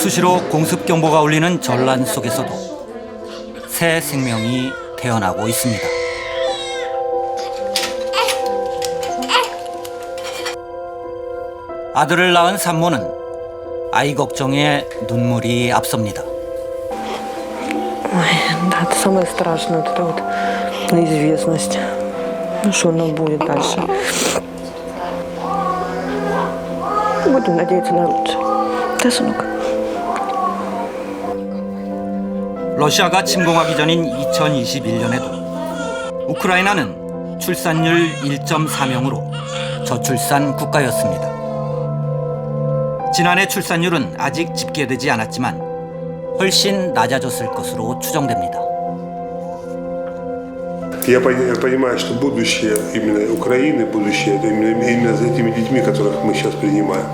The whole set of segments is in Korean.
수시로 공습경보가 울리는 전란 속에서도 새 생명이 태어나고 있습니다. 아들을 낳은 산모는 아이 걱정에 눈물이 앞섭니다. Да, это самое страшное, вот это вот неизвестность. Ну, что оно будет дальше. Будем надеяться на лучшее. Да, сынок? 러시아가 침공하기 전인 2021년에도 우크라이나는 출산율 1.4명으로 저출산 국가였습니다. 지난해 출산율은 아직 집계되지 않았지만 훨씬 낮아졌을 것으로 추정됩니다. Я понимаю, что будущее именно Украины, будущее это именно за этими детьми, которых мы сейчас принимаем.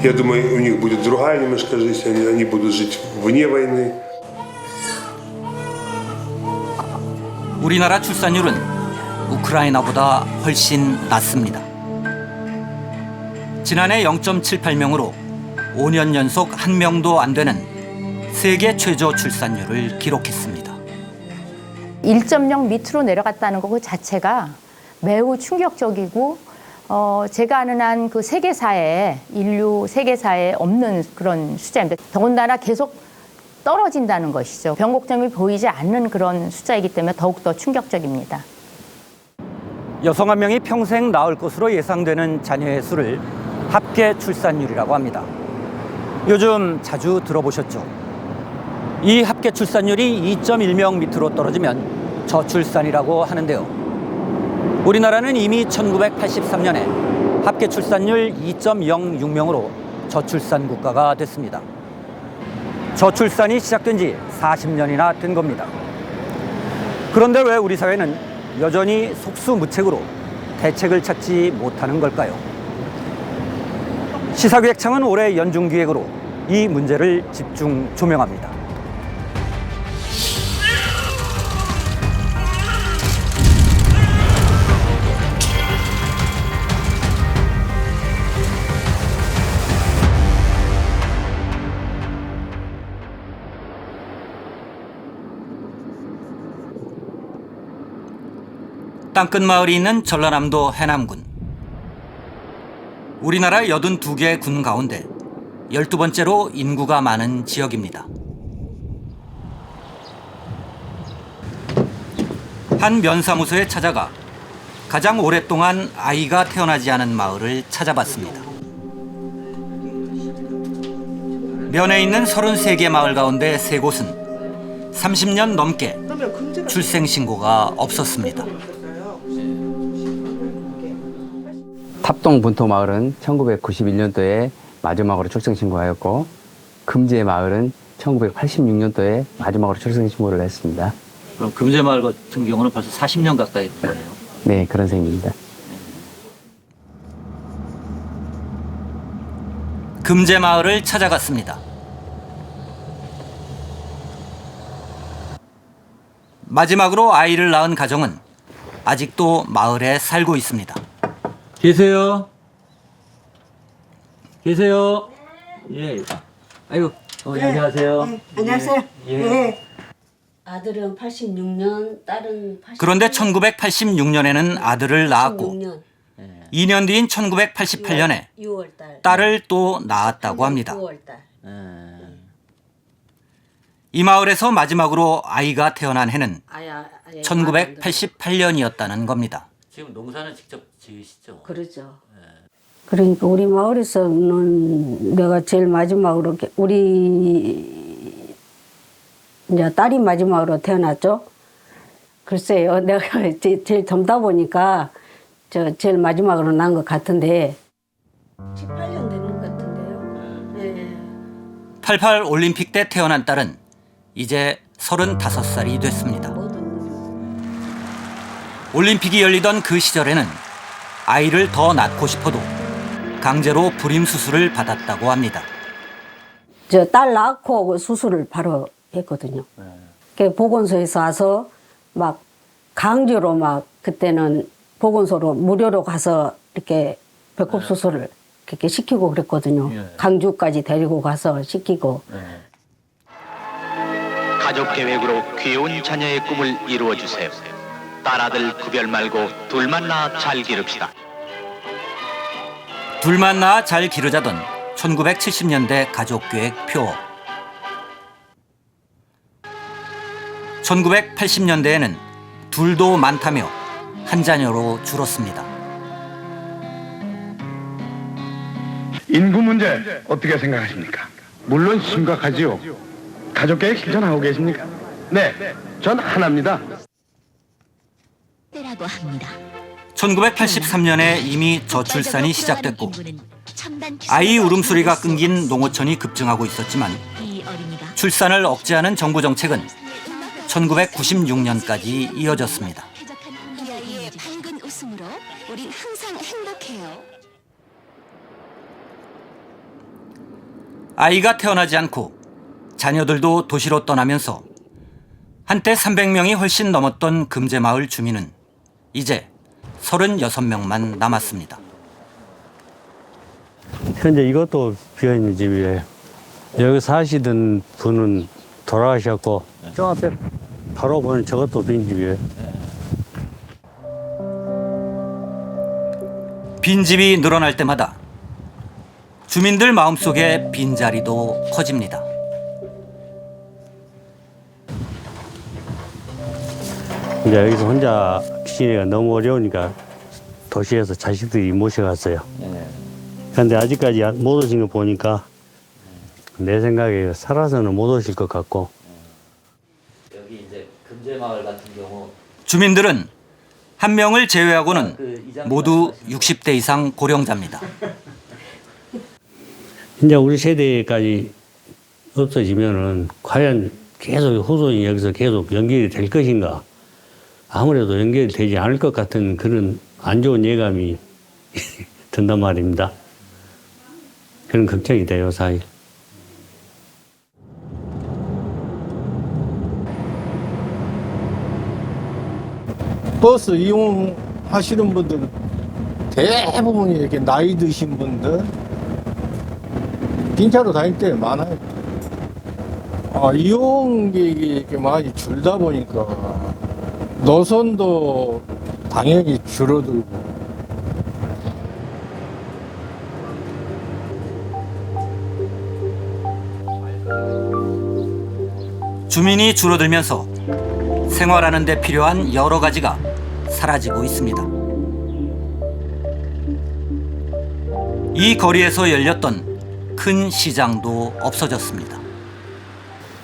Я думаю, у них будет другая немножко жизнь, они будут жить вне войны. 우리나라 출산율은 우크라이나보다 훨씬 낮습니다. 지난해 0.78명으로 5년 연속 한 명도 안 되는 세계 최저 출산율을 기록했습니다. 1.0 밑으로 내려갔다는 것 그 자체가 매우 충격적이고 제가 아는 한 그 세계사에 인류 세계사에 없는 그런 숫자입니다. 더군다나 계속 떨어진다는 것이죠. 변곡점이 보이지 않는 그런 숫자이기 때문에 더욱더 충격적입니다. 여성 한 명이 평생 낳을 것으로 예상되는 자녀의 수를 합계 출산율이라고 합니다. 요즘 자주 들어보셨죠? 이 합계 출산율이 2.1명 밑으로 떨어지면 저출산이라고 하는데요. 우리나라는 이미 1983년에 합계 출산율 2.06명으로 저출산 국가가 됐습니다. 저출산이 시작된 지 40년이나 된 겁니다. 그런데 왜 우리 사회는 여전히 속수무책으로 대책을 찾지 못하는 걸까요? 시사기획청은 올해 연중기획으로 이 문제를 집중 조명합니다. 땅끝 마을이 있는 전라남도 해남군. 우리나라 82개 군 가운데 12번째로 인구가 많은 지역입니다. 한 면사무소에 찾아가 가장 오랫동안 아이가 태어나지 않은 마을을 찾아봤습니다. 면에 있는 33개 마을 가운데 3곳은 30년 넘게 출생신고가 없었습니다. 탑동 분토마을은 1991년도에 마지막으로 출생신고하였고 금제마을은 1986년도에 마지막으로 출생신고를 했습니다. 그럼 금제마을 같은 경우는 벌써 40년 가까이 됐네요. 네, 그런 셈입니다. 금제마을을 찾아갔습니다. 마지막으로 아이를 낳은 가정은 아직도 마을에 살고 있습니다. 계세요? 계세요? 예. 아이고, 안녕하세요. 네, 안녕하세요. 예. 네. 아들은 86년, 딸은 80년. 그런데 1986년에는 아들을 낳았고 86년 2년 뒤인 1988년에 6월달. 딸을 또 낳았다고 합니다. 9월달. 이 마을에서 마지막으로 아이가 태어난 해는 아야 1988년이었다는 겁니다. 지금 농사는 직접 지으시죠? 그러죠. 그러니까 우리 마을에서는 내가 제일 마지막으로 우리 이제 딸이 마지막으로 태어났죠. 글쎄요, 내가 제일 젊다 보니까 제일 마지막으로 난 것 같은데 18년 되는 것 같은데요. 네. 88 올림픽 때 태어난 딸은 이제 35살이 됐습니다. 올림픽이 열리던 그 시절에는 아이를 더 낳고 싶어도 강제로 불임 수술을 받았다고 합니다. 저 딸 낳고 그 수술을 바로 했거든요. 그 보건소에서 와서 막 강제로 막 그때는 보건소로 무료로 가서 이렇게 배꼽 수술을 그렇게 시키고 그랬거든요. 강주까지 데리고 가서 시키고. 가족 계획으로 귀여운 자녀의 꿈을 이루어 주세요. 딸아들 구별 말고 둘만 낳아 잘 기릅시다. 둘만 낳아 잘 기르자던 1970년대 가족계획 표. 1980년대에는 둘도 많다며 한 자녀로 줄었습니다. 인구 문제 어떻게 생각하십니까? 물론 심각하지요. 가족계획 실천하고 계십니까? 네, 전 하나입니다. 1983년에 이미 저출산이 시작됐고 아이 울음소리가 끊긴 농어촌이 급증하고 있었지만 출산을 억제하는 정부 정책은 1996년까지 이어졌습니다. 밝은 웃음으로 우린 항상 행복해요. 아이가 태어나지 않고 자녀들도 도시로 떠나면서 한때 300명이 훨씬 넘었던 금제마을 주민은 이제 36명만 남았습니다. 현재 이것도 비어있는 집이에요. 여기 사시던 분은 돌아가셨고 저 앞에 바로 보는 저것도 빈집이에요. 빈집이 늘어날 때마다 주민들 마음속에 빈자리도 커집니다. 이제 여기서 혼자 지내기가 너무 어려우니까 도시에서 자식들이 모셔갔어요. 그런데 아직까지 못 오신 거 보니까 내 생각에 살아서는 못 오실 것 같고. 여기 이제 금제마을 같은 경우 주민들은 한 명을 제외하고는 모두 60대 이상 고령자입니다. 이제 우리 세대까지 없어지면은 과연 계속 후손이 여기서 계속 연결이 될 것인가? 아무래도 연결이 되지 않을 것 같은 그런 안 좋은 예감이 든단 말입니다. 그런 걱정이 돼요, 사실. 버스 이용하시는 분들은 대부분이 이렇게 나이 드신 분들 빈차로 다닐 때 많아요. 이용객이 이렇게 많이 줄다 보니까 노선도 당연히 줄어들고. 주민이 줄어들면서 생활하는 데 필요한 여러 가지가 사라지고 있습니다. 이 거리에서 열렸던 큰 시장도 없어졌습니다.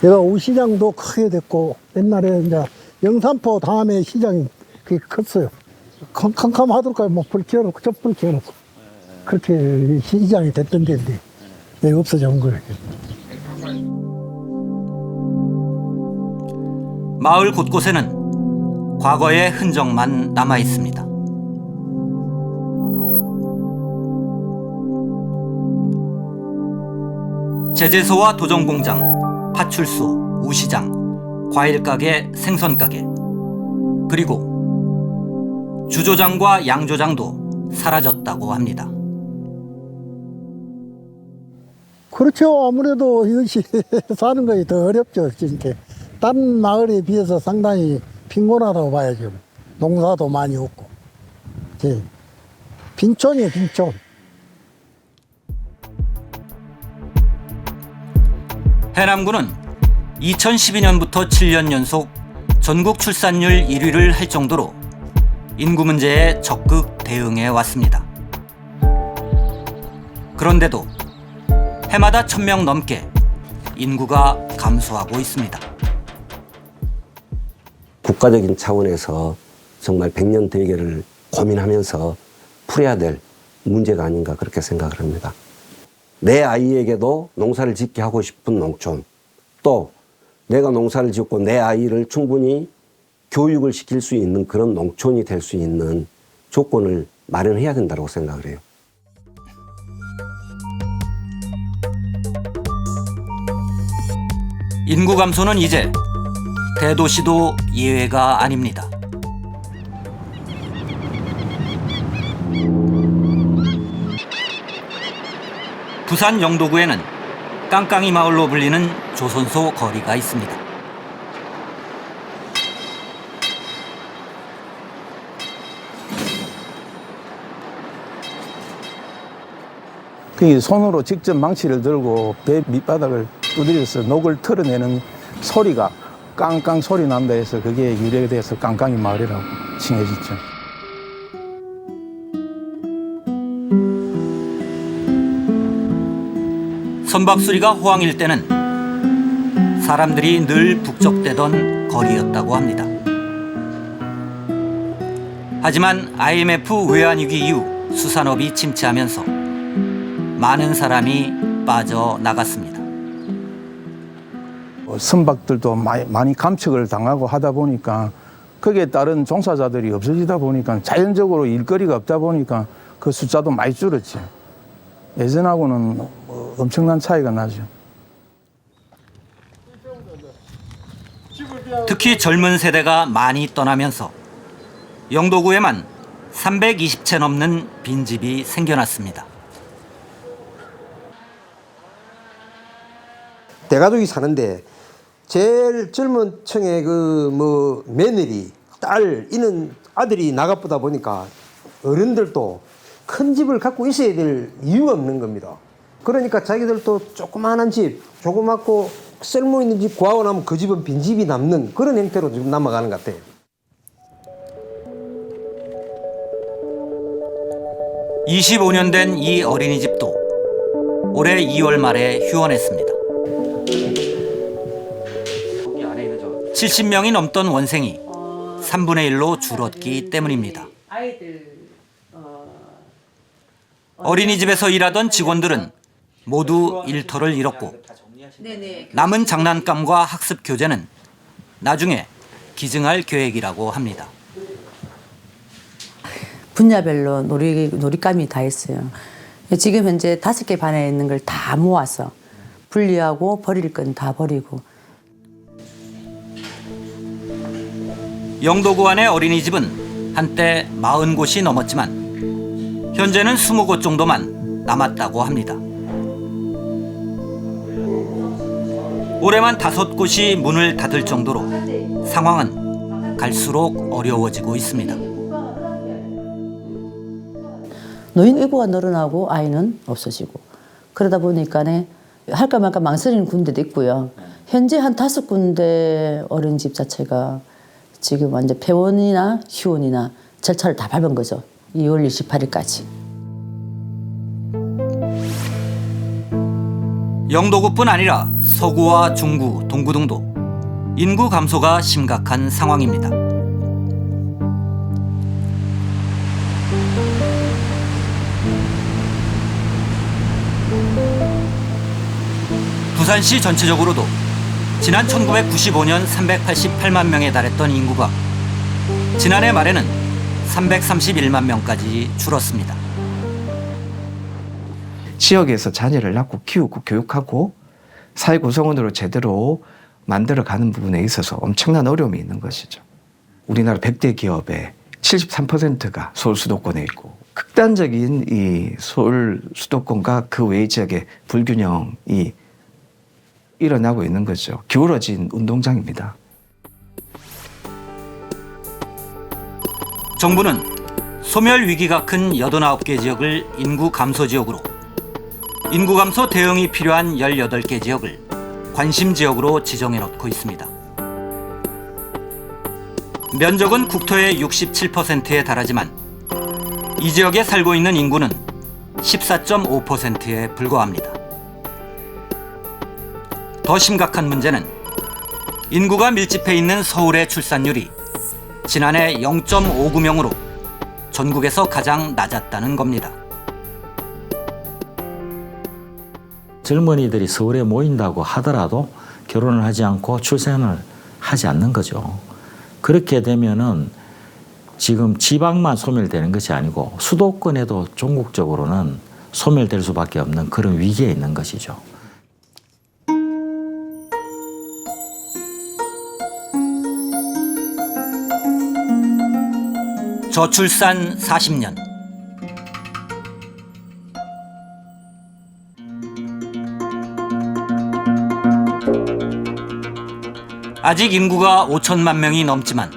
내가 우시장도 크게 됐고 옛날에 이제 영산포 다음에 시장이 그게 컸어요. 캄캄하더라고요. 뭐 불 켜놓고 촛불 켜놓고 그렇게 시장이 됐던 데인데 내가 없어져 온 거예요. 마을 곳곳에는 과거의 흔적만 남아 있습니다. 제재소와 도전공장, 파출소, 우시장, 과일가게, 생선가게, 그리고 주조장과 양조장도 사라졌다고 합니다. 그렇죠. 아무래도 이것이 사는 것이 더 어렵죠. 진짜. 다른 마을에 비해서 상당히 빈곤하다고 봐야죠. 농사도 많이 없고. 빈촌이에요, 빈촌. 해남군은 2012년부터 7년 연속 전국 출산율 1위를 할 정도로 인구 문제에 적극 대응해 왔습니다. 그런데도 해마다 1000명 넘게 인구가 감소하고 있습니다. 국가적인 차원에서 정말 백년 대계를 고민하면서 풀어야 될 문제가 아닌가 그렇게 생각을 합니다. 내 아이에게도 농사를 짓게 하고 싶은 농촌, 또 내가 농사를 짓고 내 아이를 충분히 교육을 시킬 수 있는 그런 농촌이 될 수 있는 조건을 마련해야 된다고 생각을 해요. 인구 감소는 이제 대도시도 예외가 아닙니다. 부산 영도구에는 깡깡이 마을로 불리는 조선소 거리가 있습니다. 그 손으로 직접 망치를 들고 배 밑바닥을 두드려서 녹을 털어내는 소리가 깡깡 소리 난다 해서 그게 유래돼서 깡깡이 마을이라고 칭해졌죠. 선박수리가 호황일 때는 사람들이 늘 북적대던 거리였다고 합니다. 하지만 IMF 외환위기 이후 수산업이 침체하면서 많은 사람이 빠져나갔습니다. 선박들도 많이 감축을 당하고 하다 보니까 거기에 따른 종사자들이 없어지다 보니까 자연적으로 일거리가 없다 보니까 그 숫자도 많이 줄었지. 예전하고는 엄청난 차이가 나죠. 특히 젊은 세대가 많이 떠나면서 영도구에만 320채 넘는 빈집이 생겨났습니다. 대가족이 사는데 제일 젊은 층에 그 며느리, 딸 이런 아들이 나가보다 보니까 어른들도 큰 집을 갖고 있어야 될 이유가 없는 겁니다. 그러니까 자기들도 조그마한 집, 조그맣고 쓸모있는 집 구하고 나면 그 집은 빈집이 남는 그런 형태로 지금 남아가는 것 같아요. (25년) 된 이 어린이집도 올해 2월 말에 휴원했습니다. 70명이 넘던 원생이 3분의 1로 줄었기 때문입니다. 어린이집에서 일하던 직원들은 모두 일터를 잃었고 남은 장난감과 학습 교재는 나중에 기증할 계획이라고 합니다. 분야별로 놀잇감이 다 있어요. 지금 현재 5개 반에 있는 걸 다 모아서 분리하고 버릴 건 다 버리고. 영도구 안의 어린이집은 한때 40곳이 넘었지만 현재는 20곳 정도만 남았다고 합니다. 올해만 5곳이 문을 닫을 정도로 상황은 갈수록 어려워지고 있습니다. 노인 인구가 늘어나고 아이는 없어지고 그러다 보니까 할까 말까 망설이는 군데도 있고요. 현재 한 5군데 어린이집 자체가 지금 완전 폐원이나 휴원이나 절차를 다 밟은 거죠. 2월 28일까지. 영도구뿐 아니라 서구와 중구, 동구 등도 인구 감소가 심각한 상황입니다. 부산시 전체적으로도 지난 1995년 388만 명에 달했던 인구가 지난해 말에는 331만 명까지 줄었습니다. 지역에서 자녀를 낳고 키우고 교육하고 사회 구성원으로 제대로 만들어가는 부분에 있어서 엄청난 어려움이 있는 것이죠. 우리나라 100대 기업의 73%가 서울 수도권에 있고 극단적인 이 서울 수도권과 그 외의 지역의 불균형이 일어나고 있는 거죠. 기울어진 운동장입니다. 정부는 소멸 위기가 큰 89개 지역을 인구 감소 지역으로, 인구 감소 대응이 필요한 18개 지역을 관심 지역으로 지정해 놓고 있습니다. 면적은 국토의 67%에 달하지만 이 지역에 살고 있는 인구는 14.5%에 불과합니다. 더 심각한 문제는 인구가 밀집해 있는 서울의 출산율이 지난해 0.59명으로 전국에서 가장 낮았다는 겁니다. 젊은이들이 서울에 모인다고 하더라도 결혼을 하지 않고 출산을 하지 않는 거죠. 그렇게 되면은 지금 지방만 소멸되는 것이 아니고 수도권에도 전국적으로는 소멸될 수밖에 없는 그런 위기에 있는 것이죠. 저출산 40년. 아직 인구가 5천만 명이 넘지만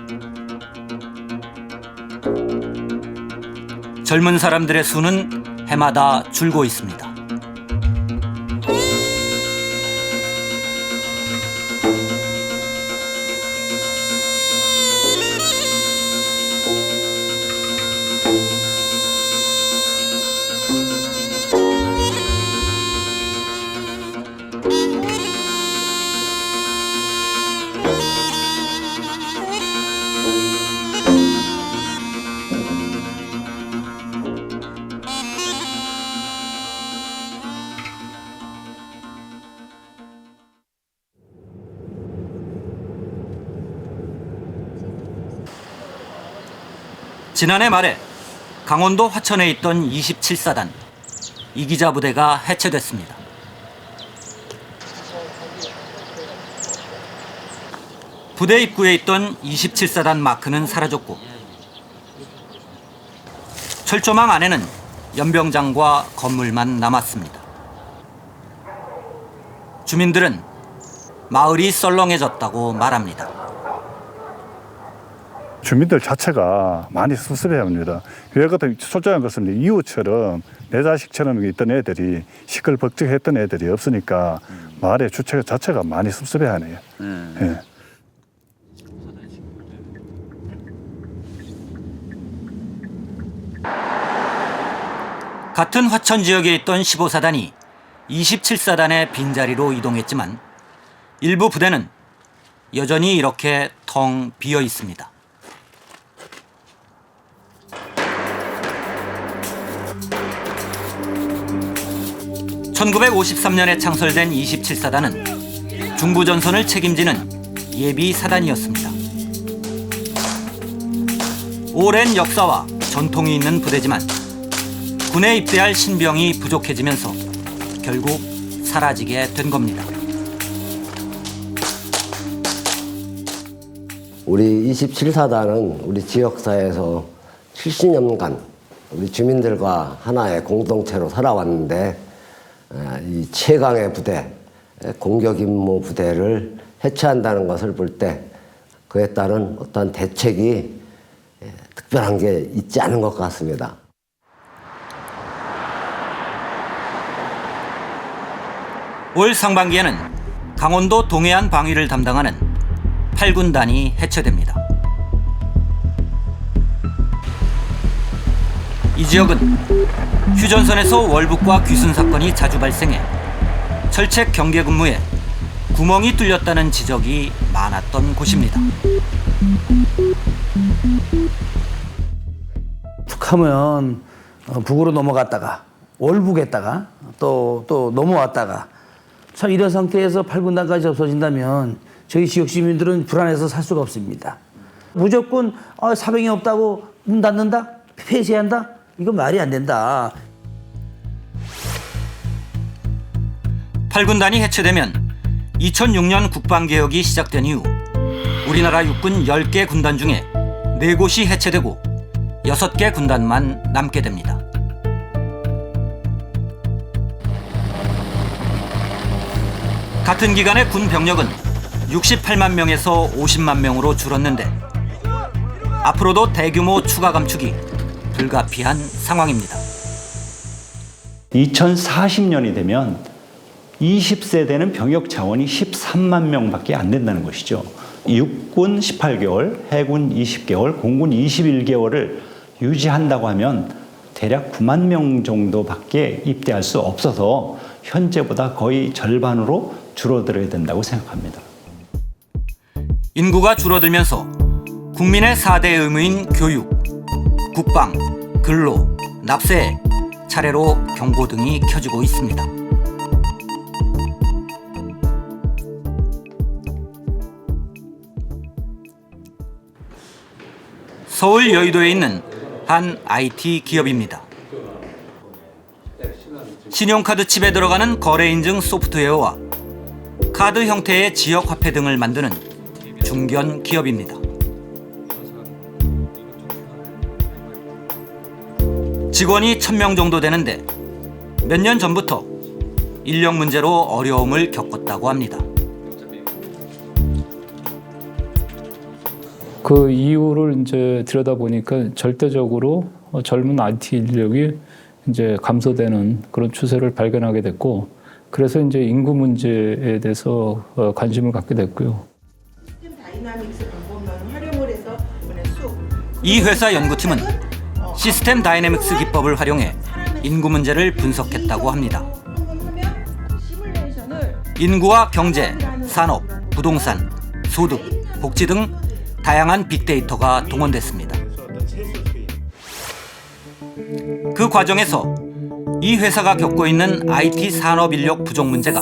젊은 사람들의 수는 해마다 줄고 있습니다. 지난해 말에 강원도 화천에 있던 27사단 이기자 부대가 해체됐습니다. 부대 입구에 있던 27사단 마크는 사라졌고 철조망 안에는 연병장과 건물만 남았습니다. 주민들은 마을이 썰렁해졌다고 말합니다. 주민들 자체가 많이 씁쓸해합니다. 왜 그렇다면 솔직한 것은 이웃처럼 내 자식처럼 있던 애들이 시끌벅적했던 애들이 없으니까 마을의 주체 자체가 많이 씁쓸해하네요. 예. 같은 화천 지역에 있던 15사단이 27사단의 빈자리로 이동했지만 일부 부대는 여전히 이렇게 텅 비어 있습니다. (1953년에) 창설된 27사단은 중부전선을 책임지는 예비 사단이었습니다. 오랜 역사와 전통이 있는 부대지만 군에 입대할 신병이 부족해지면서 결국 사라지게 된 겁니다. 우리 27사단은 우리 지역사회에서 70년간 우리 주민들과 하나의 공동체로 살아왔는데 이 최강의 부대, 공격 임무 부대를 해체한다는 것을 볼 때 그에 따른 어떤 대책이 특별한 게 있지 않은 것 같습니다. 올 상반기에는 강원도 동해안 방위를 담당하는 8군단이 해체됩니다. 이 지역은 휴전선에서 월북과 귀순 사건이 자주 발생해 철책 경계 근무에 구멍이 뚫렸다는 지적이 많았던 곳입니다. 툭하면 북으로 넘어갔다가 월북했다가 또 넘어왔다가 참 이런 상태에서 8군단까지 없어진다면 저희 지역 시민들은 불안해서 살 수가 없습니다. 무조건 사병이 없다고 문 닫는다? 폐쇄한다? 이건 말이 안 된다. 8군단이 해체되면 2006년 국방개혁이 시작된 이후 우리나라 육군 10개 군단 중에 4곳이 해체되고 6개 군단만 남게 됩니다. 같은 기간에 군 병력은 68만 명에서 50만 명으로 줄었는데 앞으로도 대규모 추가 감축이 불가피한 상황입니다. 2040년이 되면 20세대는 병역 자원이 13만 명밖에 안 된다는 것이죠. 육군 18개월, 해군 20개월, 공군 21개월을 유지한다고 하면 대략 9만 명 정도밖에 입대할 수 없어서 현재보다 거의 절반으로 줄어들어야 된다고 생각합니다. 인구가 줄어들면서 국민의 4대 의무인 교육, 국방, 근로, 납세에 차례로 경고등이 켜지고 있습니다. 서울 여의도에 있는 한 IT 기업입니다. 신용카드 칩에 들어가는 거래인증 소프트웨어와 카드 형태의 지역 화폐 등을 만드는 중견 기업입니다. 직원이 1000명 정도 되는데 몇 년 전부터 인력 문제로 어려움을 겪었다고 합니다. 그 이유를 이제 들여다보니까 절대적으로 젊은 IT 인력이 이제 감소되는 그런 추세를 발견하게 됐고, 그래서 이제 인구 문제에 대해서 관심을 갖게 됐고요. 이 회사 연구팀은 시스템 다이내믹스 기법을 활용해 인구 문제를 분석했다고 합니다. 인구와 경제, 산업, 부동산, 소득, 복지 등 다양한 빅데이터가 동원됐습니다. 그 과정에서 이 회사가 겪고 있는 IT 산업 인력 부족 문제가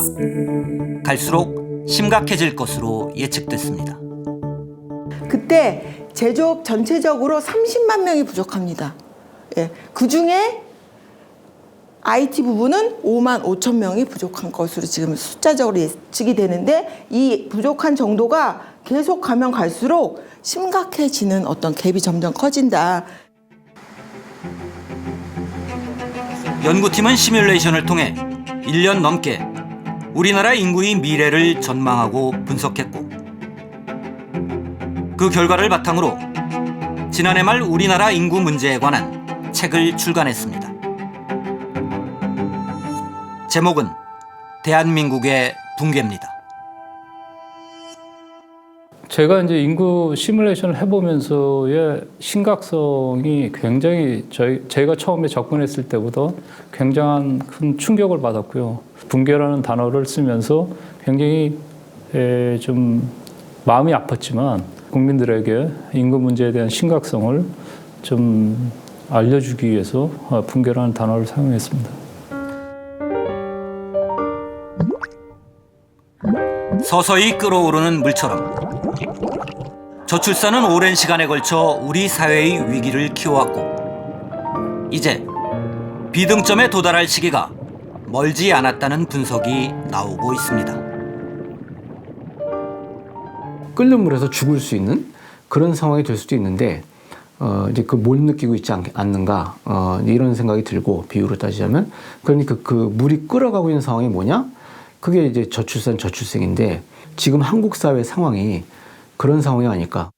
갈수록 심각해질 것으로 예측됐습니다. 그때 제조업 전체적으로 30만 명이 부족합니다. 예, 그중에 IT 부분은 5만 5천 명이 부족한 것으로 지금 숫자적으로 예측이 되는데, 이 부족한 정도가 계속 가면 갈수록 심각해지는 어떤 갭이 점점 커진다. 연구팀은 시뮬레이션을 통해 1년 넘게 우리나라 인구의 미래를 전망하고 분석했고, 그 결과를 바탕으로 지난해 말 우리나라 인구 문제에 관한 책을 출간했습니다. 제목은 대한민국의 붕괴입니다. 제가 이제 인구 시뮬레이션을 해보면서의 심각성이 굉장히 제가 처음에 접근했을 때보다 굉장한 큰 충격을 받았고요. 붕괴라는 단어를 쓰면서 굉장히 좀 마음이 아팠지만 국민들에게 인구 문제에 대한 심각성을 좀 알려주기 위해서 붕괴라는 단어를 사용했습니다. 서서히 끓어오르는 물처럼 저출산은 오랜 시간에 걸쳐 우리 사회의 위기를 키워왔고, 이제 비등점에 도달할 시기가 멀지 않았다는 분석이 나오고 있습니다. 끓는 물에서 죽을 수 있는 그런 상황이 될 수도 있는데, 이제 그 못 느끼고 있지 않는가, 이런 생각이 들고, 비유로 따지자면, 그러니까 그 물이 끓어가고 있는 상황이 뭐냐? 그게 이제 저출생인데, 지금 한국 사회 상황이 그런 상황이 아닐까.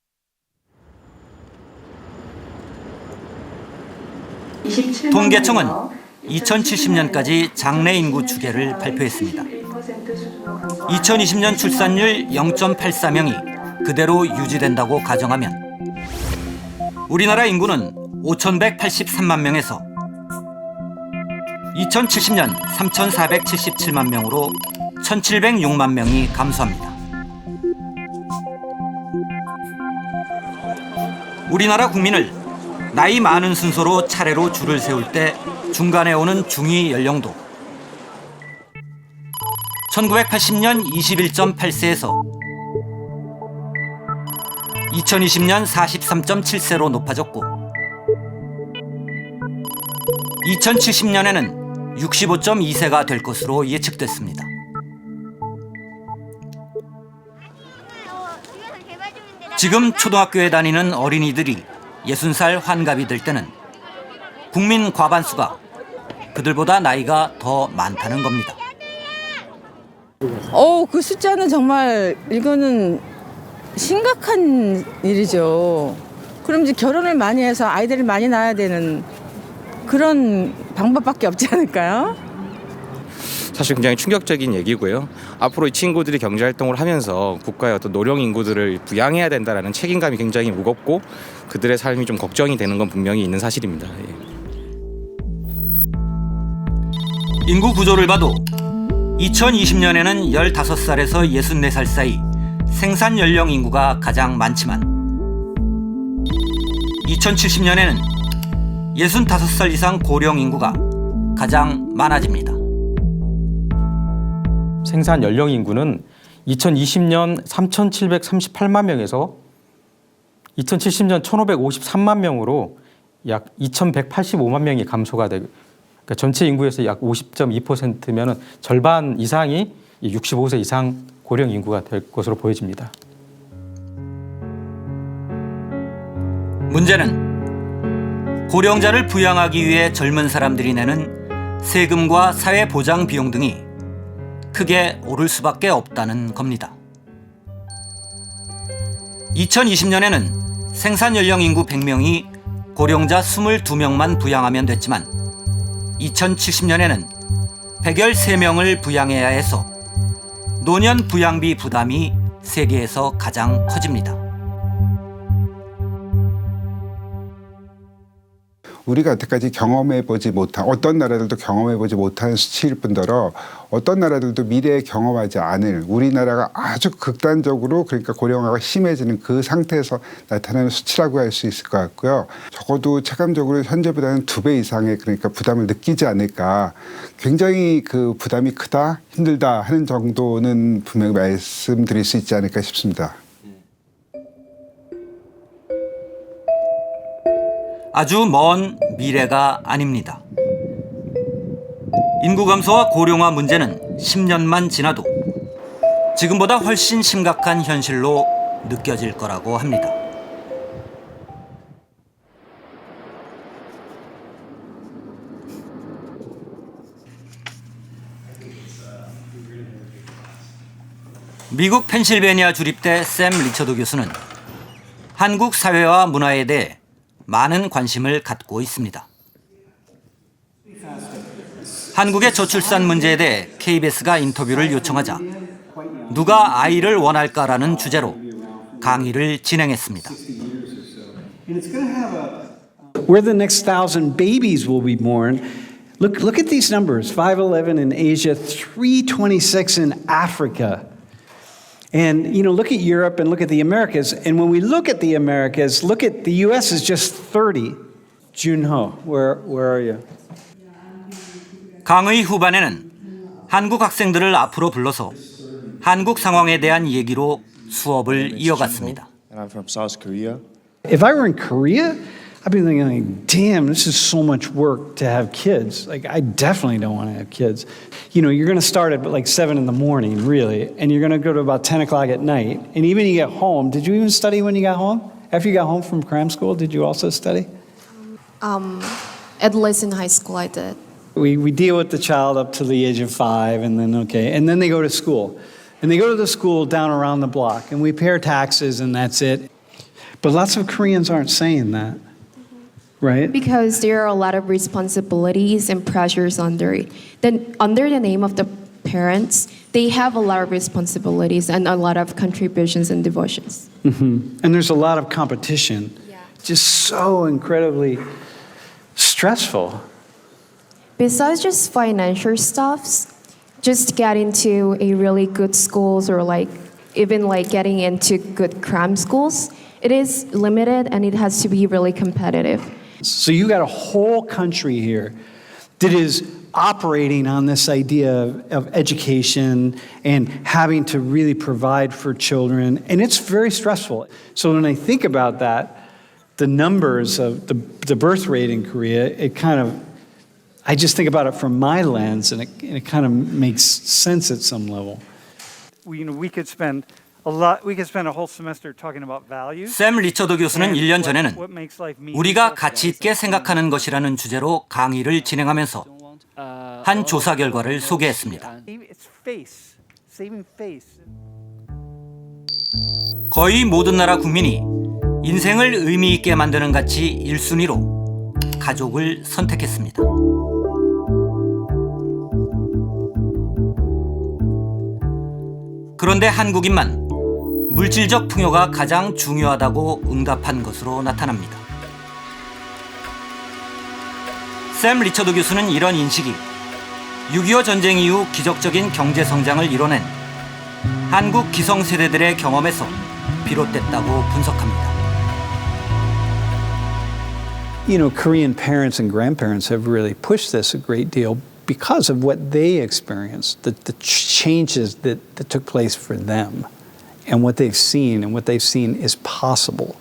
통계청은 2070년까지 장래 인구 추계를 발표했습니다. 2020년 출산율 0.84명이 그대로 유지된다고 가정하면 우리나라 인구는 5,183만 명에서 2070년 3,477만 명으로 1,706만 명이 감소합니다. 우리나라 국민을 나이 많은 순서로 차례로 줄을 세울 때 중간에 오는 중위 연령도 1980년 21.8세에서 2020년 43.7세로 높아졌고, 2070년에는 65.2세가 될 것으로 예측됐습니다. 지금 초등학교에 다니는 어린이들이 60살 환갑이 될 때는 국민 과반수가 그들보다 나이가 더 많다는 겁니다. 그 숫자는 정말 이거는 심각한 일이죠. 그럼 이제 결혼을 많이 해서 아이들을 많이 낳아야 되는 그런 방법밖에 없지 않을까요? 사실 굉장히 충격적인 얘기고요. 앞으로 이 친구들이 경제활동을 하면서 국가의 어떤 노령 인구들을 부양해야 된다는 책임감이 굉장히 무겁고 그들의 삶이 좀 걱정이 되는 건 분명히 있는 사실입니다. 인구 구조를 봐도 2020년에는 15살에서 64살 사이 생산 연령 인구가 가장 많지만 2070년에는 65살 이상 고령 인구가 가장 많아집니다. 생산 연령 인구는 2020년 3,738만 명에서 2070년 1,553만 명으로 약 2,185만 명이 감소가 되고, 그러니까 전체 인구에서 약 50.2%면은 절반 이상이 65세 이상 고령 인구가 될 것으로 보여집니다. 문제는 고령자를 부양하기 위해 젊은 사람들이 내는 세금과 사회보장 비용 등이 크게 오를 수밖에 없다는 겁니다. 2020년에는 생산 연령 인구 100명이 고령자 22명만 부양하면 됐지만 2070년에는 113명을 부양해야 해서 노년 부양비 부담이 세계에서 가장 커집니다. 우리가 여태까지 경험해보지 못한, 어떤 나라들도 경험해보지 못한 수치일 뿐더러 어떤 나라들도 미래에 경험하지 않을, 우리나라가 아주 극단적으로, 그러니까 고령화가 심해지는 그 상태에서 나타나는 수치라고 할 수 있을 것 같고요. 적어도 체감적으로 현재보다는 2배 이상의, 그러니까 부담을 느끼지 않을까. 굉장히 그 부담이 크다, 힘들다 하는 정도는 분명히 말씀드릴 수 있지 않을까 싶습니다. 아주 먼 미래가 아닙니다. 인구 감소와 고령화 문제는 10년만 지나도 지금보다 훨씬 심각한 현실로 느껴질 거라고 합니다. 미국 펜실베니아 주립대 샘 리처드 교수는 한국 사회와 문화에 대해 많은 관심을 갖고 있습니다. 한국의 저출산 문제에 대해 KBS가 인터뷰를 요청하자 누가 아이를 원할까라는 주제로 강의를 진행했습니다. Where the next 1,000 babies will be born. Look at these numbers. 511 in Asia, 326 in Africa. And, look at Europe and look at the Americas. And when we look at the Americas, look at the U.S. is just 30. Junho, where are you? 강의 후반에는 한국 학생들을 앞으로 불러서 한국 상황에 대한 얘기로 수업을 이어갔습니다. And I'm from South Korea. If I were in Korea, I'd be thinking, like, damn, this is so much work to have kids. Like, I definitely don't want to have kids. You're going to start at like 7 in the morning, really, and you're going to go to about 10 o'clock at night. And even you get home, did you even study when you got home? After you got home from cram school, did you also study? At least in high school, I did. We deal with the child up to the age of 5, and then they go to school. And they go to the school down around the block, and we pay our taxes, and that's it. But lots of Koreans aren't saying that. Right? Because there are a lot of responsibilities and pressures under the name of the parents, they have a lot of responsibilities and a lot of contributions and devotions. Mm-hmm. And there's a lot of competition. Yeah. Just so incredibly stressful. Besides just financial stuffs, just get into a really good schools or even getting into good cram schools, it is limited and it has to be really competitive. So you got a whole country here that is operating on this idea of education and having to really provide for children, and it's very stressful. So when I think about that, the numbers of the birth rate in Korea, I just think about it from my lens, and it kind of makes sense at some level. We could spend a whole semester talking about values. 샘 리처드 교수는 1년 전에는 우리가 가치 있게 생각하는 것이라는 주제로 강의를 진행하면서 한 조사 결과를 소개했습니다. 거의 모든 나라 국민이 인생을 의미 있게 만드는 가치 1순위로 가족을 선택했습니다. 그런데 한국인만 물질적 풍요가 가장 중요하다고 응답한 것으로 나타납니다. 샘 리처드 교수는 이런 인식이 6.25 전쟁 이후 기적적인 경제 성장을 이뤄낸 한국 기성세대들의 경험에서 비롯됐다고 분석합니다. you know, Korean parents and grandparents have really pushed this a great deal because of what they experienced, the changes that took place for them and what they've seen is possible.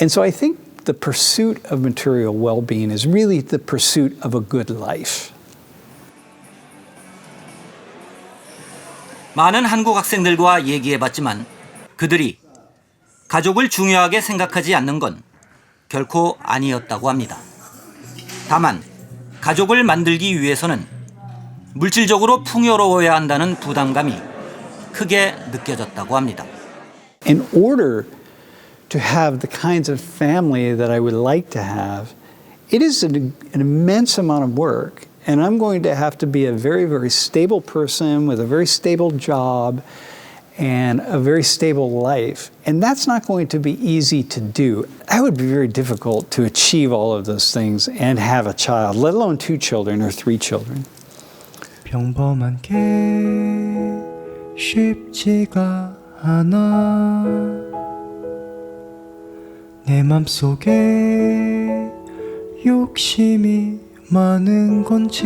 And so I think the pursuit of material well-being is really the pursuit of a good life. 많은 한국 학생들과 얘기해봤지만 그들이 가족을 중요하게 생각하지 않는 건 결코 아니었다고 합니다. 다만 가족을 만들기 위해서는 물질적으로 풍요로워야 한다는 부담감이 크게 느껴졌다고 합니다. In order to have the kinds of family that I would like to have, it is an immense amount of work. And I'm going to have to be a very, very stable person with a very stable job and a very stable life. And that's not going to be easy to do. That would be very difficult to achieve all of those things and have a child, let alone 2 children or 3 children. 평범한 게 쉽지가 않아 내 맘속에 욕심이 많은 건지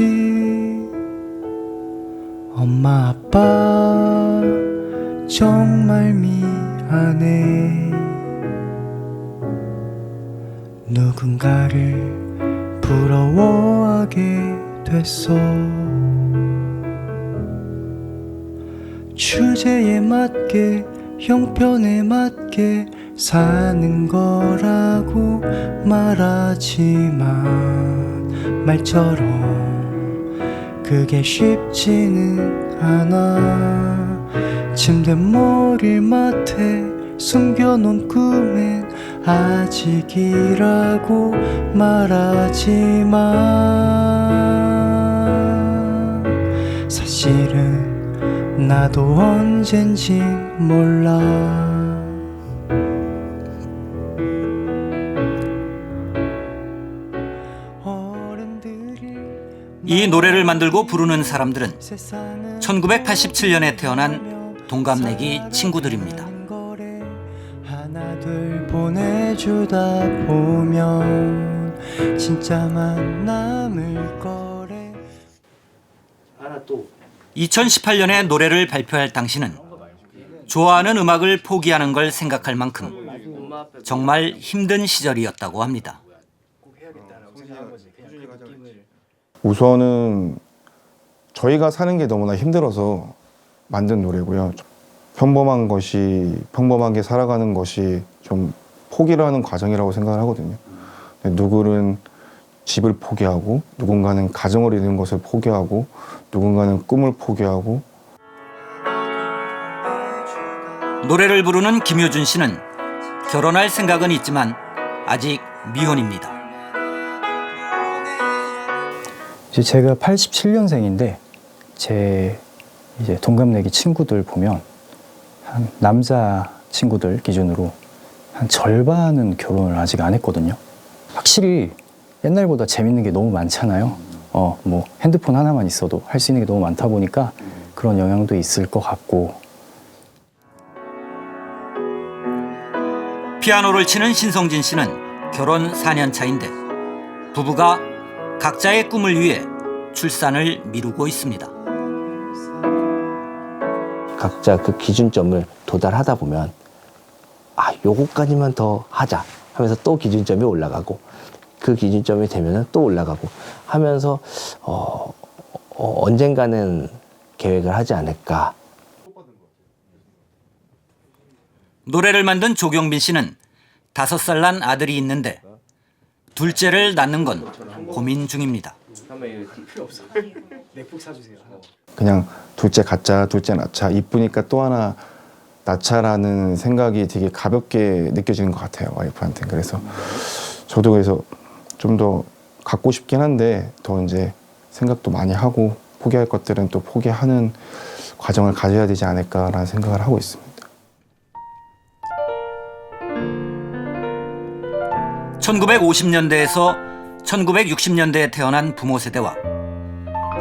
엄마 아빠 정말 미안해 누군가를 부러워하게 됐어 주제에 맞게 형편에 맞게 사는 거라고 말하지만 말처럼 그게 쉽지는 않아 침대 머리맡에 숨겨놓은 꿈엔 아직이라고 말하지만 사실은 나도 언젠진 몰라 이 노래를 만들고 부르는 사람들은 1987년에 태어난 동갑내기 친구들입니다. 하나둘 보내주다 보면 진짜만 남을 거래 2018년에 노래를 발표할 당시는 좋아하는 음악을 포기하는 걸 생각할 만큼 정말 힘든 시절이었다고 합니다. 우선은 저희가 사는 게 너무나 힘들어서 만든 노래고요. 평범하게 살아가는 것이 좀 포기를 하는 과정이라고 생각을 하거든요. 누구는 집을 포기하고, 누군가는 가정을 이루는 것을 포기하고, 누군가는 꿈을 포기하고. 노래를 부르는 김효준 씨는 결혼할 생각은 있지만 아직 미혼입니다. 이제 제가 87년생인데 제 이제 동갑내기 친구들 보면 한 남자 친구들 기준으로 한 절반은 결혼을 아직 안 했거든요. 확실히 옛날보다 재밌는 게 너무 많잖아요. 뭐 핸드폰 하나만 있어도 할 수 있는 게 너무 많다 보니까 그런 영향도 있을 것 같고. 피아노를 치는 신성진 씨는 결혼 4년 차인데 부부가 각자의 꿈을 위해 출산을 미루고 있습니다. 각자 그 기준점을 도달하다 보면 요거까지만 더 하자 하면서 또 기준점이 올라가고 그 기준점이 되면 또 올라가고 하면서 언젠가는 계획을 하지 않을까. 노래를 만든 조경빈 씨는 5살 난 아들이 있는데 둘째를 낳는 건 고민 중입니다. 그냥 둘째 갖자, 둘째 낳자, 이쁘니까 또 하나 낳자라는 생각이 되게 가볍게 느껴지는 것 같아요, 와이프한테. 그래서 저도 그래서 좀 더 갖고 싶긴 한데 더 이제 생각도 많이 하고 포기할 것들은 또 포기하는 과정을 가져야 되지 않을까라는 생각을 하고 있습니다. 1950년대에서 1960년대에 태어난 부모 세대와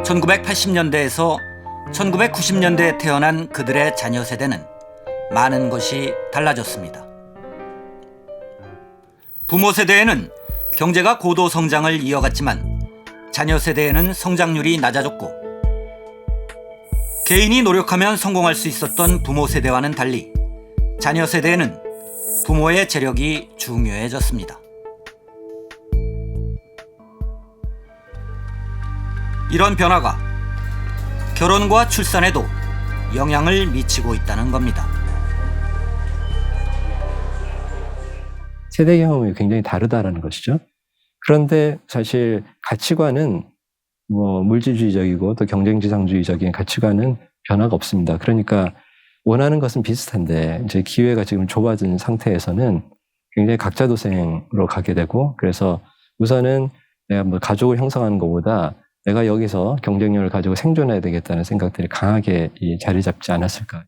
1980년대에서 1990년대에 태어난 그들의 자녀 세대는 많은 것이 달라졌습니다. 부모 세대에는 경제가 고도 성장을 이어갔지만 자녀 세대에는 성장률이 낮아졌고 개인이 노력하면 성공할 수 있었던 부모 세대와는 달리 자녀 세대에는 부모의 재력이 중요해졌습니다. 이런 변화가 결혼과 출산에도 영향을 미치고 있다는 겁니다. 세대 경험이 굉장히 다르다라는 것이죠. 그런데 사실 가치관은 뭐 물질주의적이고 또 경쟁지상주의적인 가치관은 변화가 없습니다. 그러니까 원하는 것은 비슷한데 이제 기회가 지금 좁아진 상태에서는 굉장히 각자도생으로 가게 되고, 그래서 우선은 내가 뭐 가족을 형성하는 것보다 내가 여기서 경쟁력을 가지고 생존해야 되겠다는 생각들이 강하게 자리 잡지 않았을까.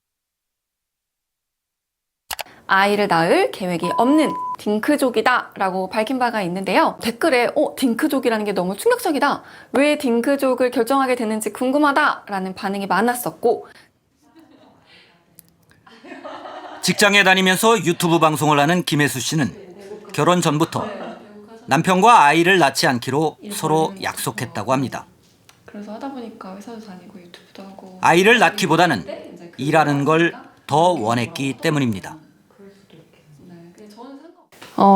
아이를 낳을 계획이 없는 딩크족이다라고 밝힌 바가 있는데요. 댓글에 딩크족이라는 게 너무 충격적이다. 왜 딩크족을 결정하게 됐는지 궁금하다라는 반응이 많았었고, 직장에 다니면서 유튜브 방송을 하는 김혜수 씨는 결혼 전부터 남편과 아이를 낳지 않기로 서로 약속했다고 합니다. 그래서 하다 보니까 회사도 다니고 유튜브도 하고 아이를 낳기보다는 일하는 걸 더 원했기 때문입니다.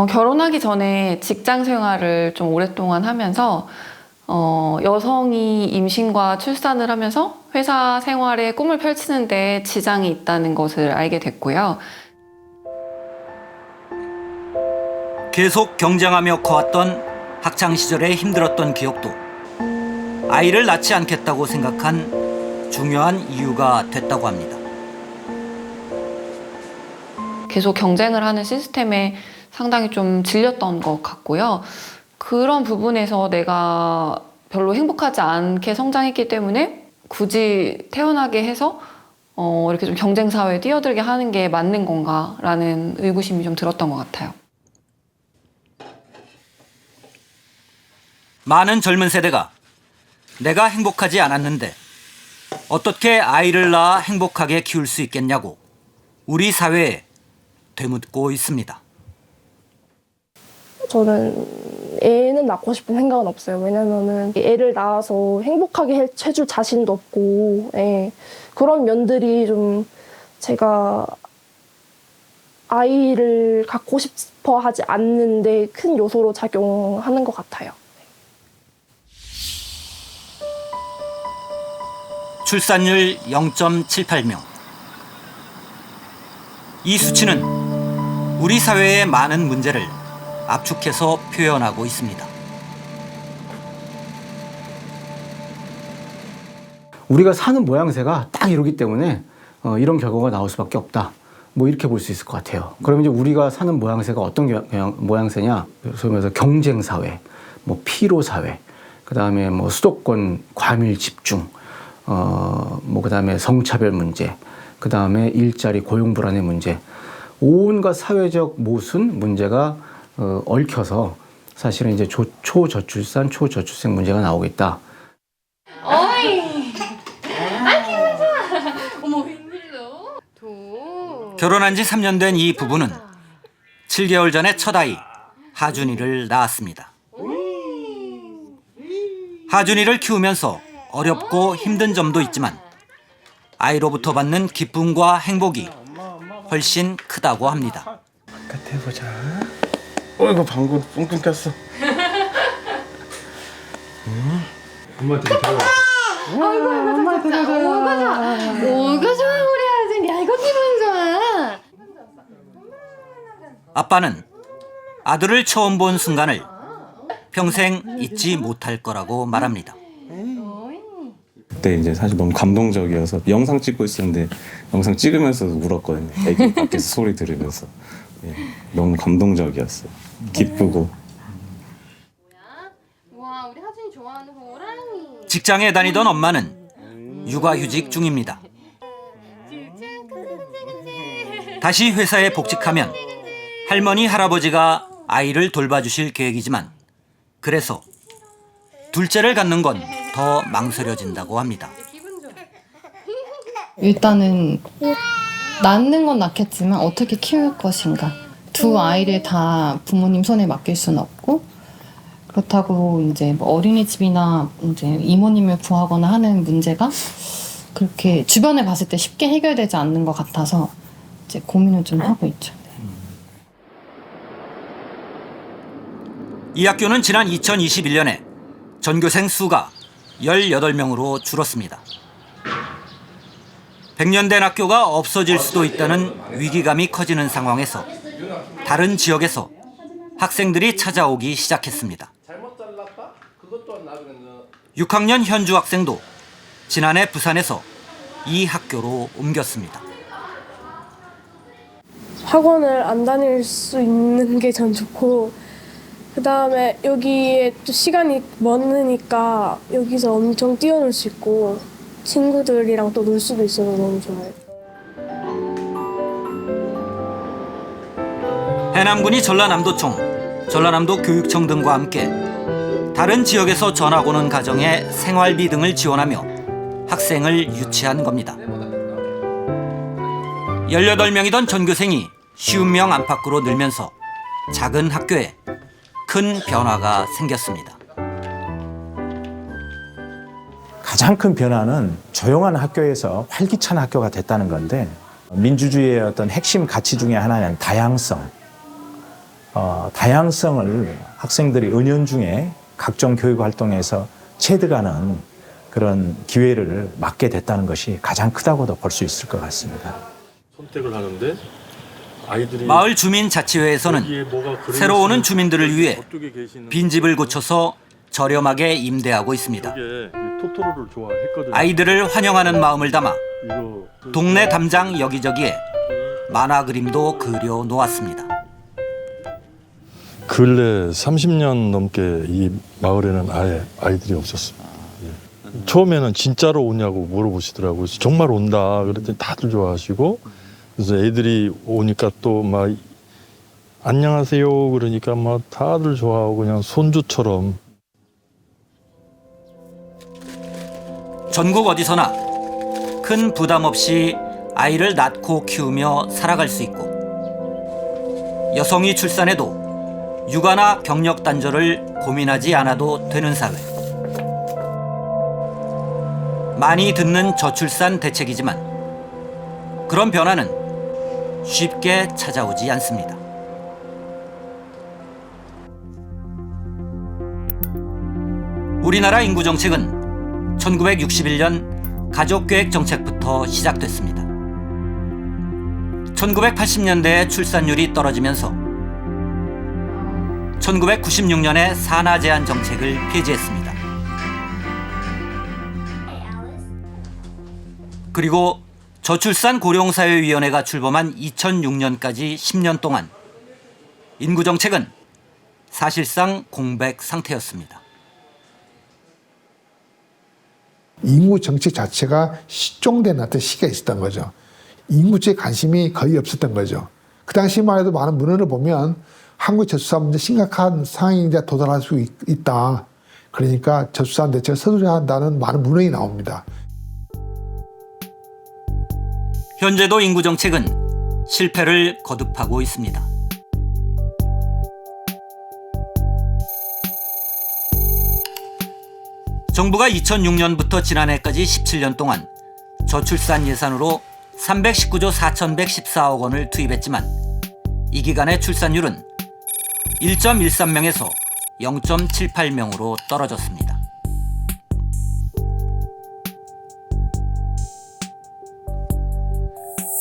결혼하기 전에 직장 생활을 좀 오랫동안 하면서 여성이 임신과 출산을 하면서 회사 생활에 꿈을 펼치는데 지장이 있다는 것을 알게 됐고요. 계속 경쟁하며 커왔던 학창 시절에 힘들었던 기억도 아이를 낳지 않겠다고 생각한 중요한 이유가 됐다고 합니다. 계속 경쟁을 하는 시스템에 상당히 좀 질렸던 것 같고요. 그런 부분에서 내가 별로 행복하지 않게 성장했기 때문에 굳이 태어나게 해서 이렇게 좀 경쟁 사회에 뛰어들게 하는 게 맞는 건가라는 의구심이 좀 들었던 것 같아요. 많은 젊은 세대가 내가 행복하지 않았는데 어떻게 아이를 낳아 행복하게 키울 수 있겠냐고 우리 사회에 되묻고 있습니다. 저는 애는 낳고 싶은 생각은 없어요. 왜냐면은 애를 낳아서 행복하게 해줄 자신도 없고, 그런 면들이 좀 제가 아이를 갖고 싶어 하지 않는데 큰 요소로 작용하는 것 같아요. 출산율 0.78명. 이 수치는 우리 사회의 많은 문제를 압축해서 표현하고 있습니다. 우리가 사는 모양새가 딱 이러기 때문에 이런 결과가 나올 수밖에 없다. 뭐 이렇게 볼 수 있을 것 같아요. 그러면 이제 우리가 사는 모양새가 어떤 모양새냐? 소위 말해서 경쟁 사회, 뭐 피로 사회, 그다음에 뭐 수도권 과밀 집중, 뭐 그다음에 성차별 문제, 그다음에 일자리 고용 불안의 문제, 온갖 사회적 모순 문제가 얽혀서 사실은 이제 초저출산, 초저출생 문제가 나오겠다. 어이! 아, 기분 좋아! 어머, 웬일로? 결혼한 지 3년 된 이 부부는 7개월 전에 첫 아이 하준이를 낳았습니다. 하준이를 키우면서 어렵고 힘든 점도 있지만 아이로부터 받는 기쁨과 행복이 훨씬 크다고 합니다. 바깥에 보자. 어이구 방금 뿡뿡 꼈어. 엄마한테 데려가. 아이고, 엄마 데려가. 뭐가 좋아, 우리 아들. 야, 이거 기분 좋아. 아빠는 아들을 처음 본 순간을 평생 잊지 못할 거라고 말합니다. 그때 이제 사실 너무 감동적이어서 영상 찍고 있었는데 영상 찍으면서도 울었거든요. 애기 밖에서 소리 들으면서. 너무 감동적이었어요. 기쁘고. 와, 우리 하준이 좋아하는 호랑이. 직장에 다니던 엄마는 육아휴직 중입니다. 다시 회사에 복직하면 할머니, 할아버지가 아이를 돌봐주실 계획이지만 그래서 둘째를 갖는 건 더 망설여진다고 합니다. 일단은 낳는 건 낳겠지만 어떻게 키울 것인가. 두 아이를 다 부모님 손에 맡길 수는 없고 그렇다고 이제 뭐 어린이집이나 이제 이모님을 구하거나 하는 문제가 그렇게 주변에 봤을 때 쉽게 해결되지 않는 것 같아서 이제 고민을 좀 하고 있죠. 이 학교는 지난 2021년에 전교생 수가 18명으로 줄었습니다. 100년 된 학교가 없어질 수도 있다는 위기감이 커지는 상황에서 다른 지역에서 학생들이 찾아오기 시작했습니다. 6학년 현주 학생도 지난해 부산에서 이 학교로 옮겼습니다. 학원을 안 다닐 수 있는 게 전 좋고, 그 다음에 여기에 또 시간이 많으니까 여기서 엄청 뛰어놀 수 있고 친구들이랑 또 놀 수도 있어서 너무 좋아요. 해남군이 전라남도청, 전라남도 교육청 등과 함께 다른 지역에서 전학 오는 가정에 생활비 등을 지원하며 학생을 유치한 겁니다. 18명이던 전교생이 50명 안팎으로 늘면서 작은 학교에 큰 변화가 생겼습니다. 가장 큰 변화는 조용한 학교에서 활기찬 학교가 됐다는 건데, 민주주의의 어떤 핵심 가치 중에 하나는 다양성. 다양성을 학생들이 은연중에 각종 교육 활동에서 체득하는 그런 기회를 맞게 됐다는 것이 가장 크다고도 볼 수 있을 것 같습니다. 선택을 하는데 아이들이 마을 주민자치회에서는 새로 오는 주민들을 위해 빈집을 고쳐서 저렴하게 임대하고 있습니다. 토토로를 좋아했거든요. 아이들을 환영하는 마음을 담아 동네 담장 여기저기에 만화 그림도 그려 놓았습니다. 근래 30년 넘게 이 마을에는 아예 아이들이 없었습니다. 예. 처음에는 진짜로 오냐고 물어보시더라고요. 정말 온다 그랬더니 다들 좋아하시고, 그래서 애들이 오니까 또 막 안녕하세요 그러니까 막 다들 좋아하고 그냥 손주처럼. 전국 어디서나 큰 부담 없이 아이를 낳고 키우며 살아갈 수 있고, 여성이 출산해도 육아나 경력 단절을 고민하지 않아도 되는 사회. 많이 듣는 저출산 대책이지만 그런 변화는 쉽게 찾아오지 않습니다. 우리나라 인구 정책은 1961년 가족계획 정책부터 시작됐습니다. 1980년대에 출산율이 떨어지면서 1996년에 산하 제한 정책을 폐지했습니다. 그리고 저출산 고령사회위원회가 출범한 2006년까지 10년 동안 인구 정책은 사실상 공백 상태였습니다. 인구 정책 자체가 실종된 어떤 시기가 있었던 거죠. 인구에 관심이 거의 없었던 거죠. 그 당시만 해도 많은 문헌을 보면 한국 저출산 문제 심각한 상황에 이제 도달할 수 있다. 그러니까 저출산 대책을 서두려야 한다는 많은 문헌이 나옵니다. 현재도 인구 정책은 실패를 거듭하고 있습니다. 정부가 2006년부터 지난해까지 17년 동안 저출산 예산으로 319조 4,114억 원을 투입했지만 이 기간의 출산율은 1.13명에서 0.78명으로 떨어졌습니다.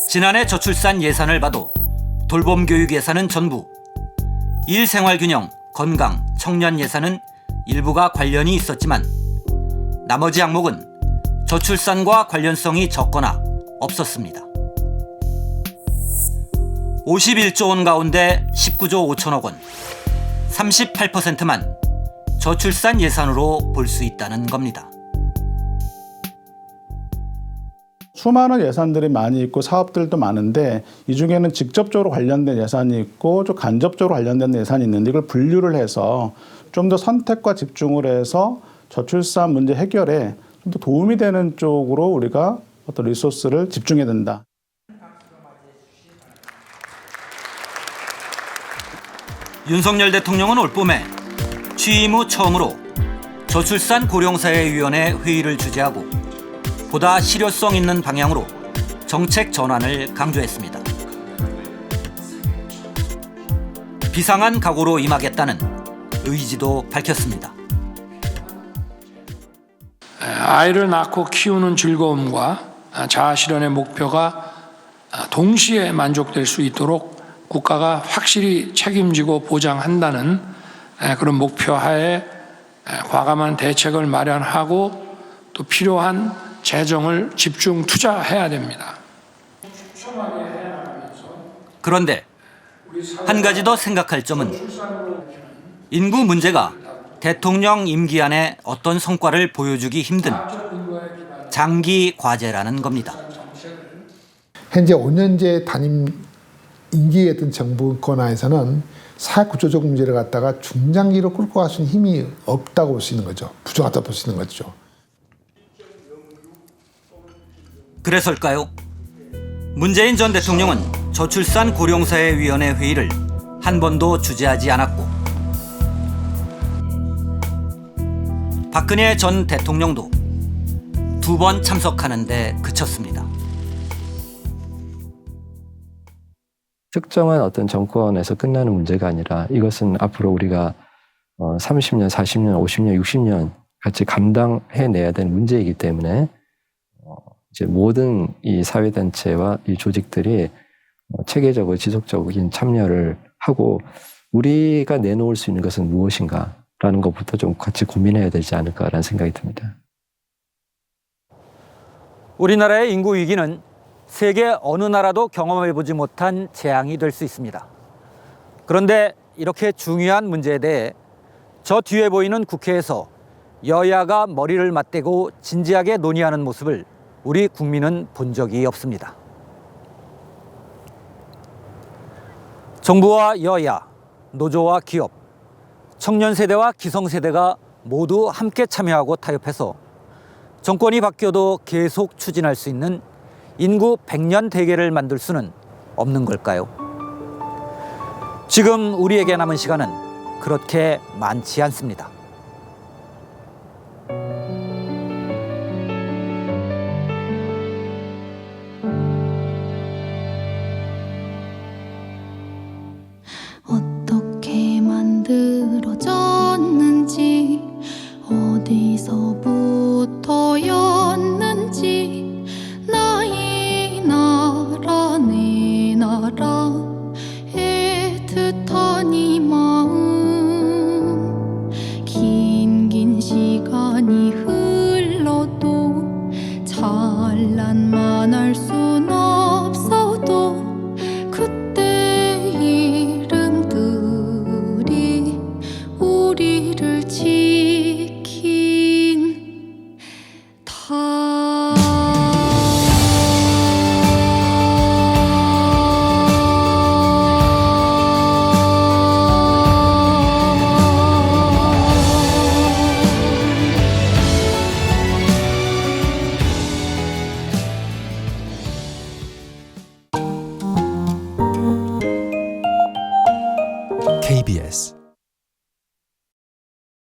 지난해 저출산 예산을 봐도 돌봄 교육 예산은 전부, 일생활균형, 건강, 청년 예산은 일부가 관련이 있었지만 나머지 항목은 저출산과 관련성이 적거나 없었습니다. 51조 원 가운데 19조 5천억 원, 38%만 저출산 예산으로 볼 수 있다는 겁니다. 수많은 예산들이 많이 있고 사업들도 많은데 이 중에는 직접적으로 관련된 예산이 있고 좀 간접적으로 관련된 예산이 있는데 이걸 분류를 해서 좀 더 선택과 집중을 해서 저출산 문제 해결에 좀 더 도움이 되는 쪽으로 우리가 어떤 리소스를 집중해야 된다. 윤석열 대통령은 올 봄에 취임 후 처음으로 저출산 고령사회위원회 회의를 주재하고 보다 실효성 있는 방향으로 정책 전환을 강조했습니다. 비상한 각오로 임하겠다는 의지도 밝혔습니다. 아이를 낳고 키우는 즐거움과 자아 실현의 목표가 동시에 만족될 수 있도록 국가가 확실히 책임지고 보장한다는 그런 목표 하에 과감한 대책을 마련하고 또 필요한 재정을 집중 투자해야 됩니다. 그런데 한 가지 더 생각할 점은 인구 문제가 대통령 임기 안에 어떤 성과를 보여주기 힘든 장기 과제라는 겁니다. 현재 5년제 단임 임기에 있던 정부권 하에서는 사회구조적 문제를 갖다가 중장기로 끌고 갈 수 있는 힘이 없다고 볼 수 있는 거죠. 부족하다고 볼 수 있는 거죠. 그래서일까요? 문재인 전 대통령은 저출산 고령사회위원회 회의를 한 번도 주재하지 않았고 박근혜 전 대통령도 2번 참석하는 데 그쳤습니다. 특정한 어떤 정권에서 끝나는 문제가 아니라 이것은 앞으로 우리가 30년, 40년, 50년, 60년 같이 감당해내야 되는 문제이기 때문에 이제 모든 이 사회단체와 이 조직들이 체계적으로 지속적인 참여를 하고 우리가 내놓을 수 있는 것은 무엇인가라는 것부터 좀 같이 고민해야 되지 않을까라는 생각이 듭니다. 우리나라의 인구 위기는 세계 어느 나라도 경험해보지 못한 재앙이 될 수 있습니다. 그런데 이렇게 중요한 문제에 대해 저 뒤에 보이는 국회에서 여야가 머리를 맞대고 진지하게 논의하는 모습을 우리 국민은 본 적이 없습니다. 정부와 여야, 노조와 기업, 청년 세대와 기성 세대가 모두 함께 참여하고 타협해서 정권이 바뀌어도 계속 추진할 수 있는 인구 100년 대계를 만들 수는 없는 걸까요? 지금 우리에게 남은 시간은 그렇게 많지 않습니다. 어떻게 만들어졌는지 어디서부터였는지 나의 나라 내 나라 애틋한 이 마음 긴 시간이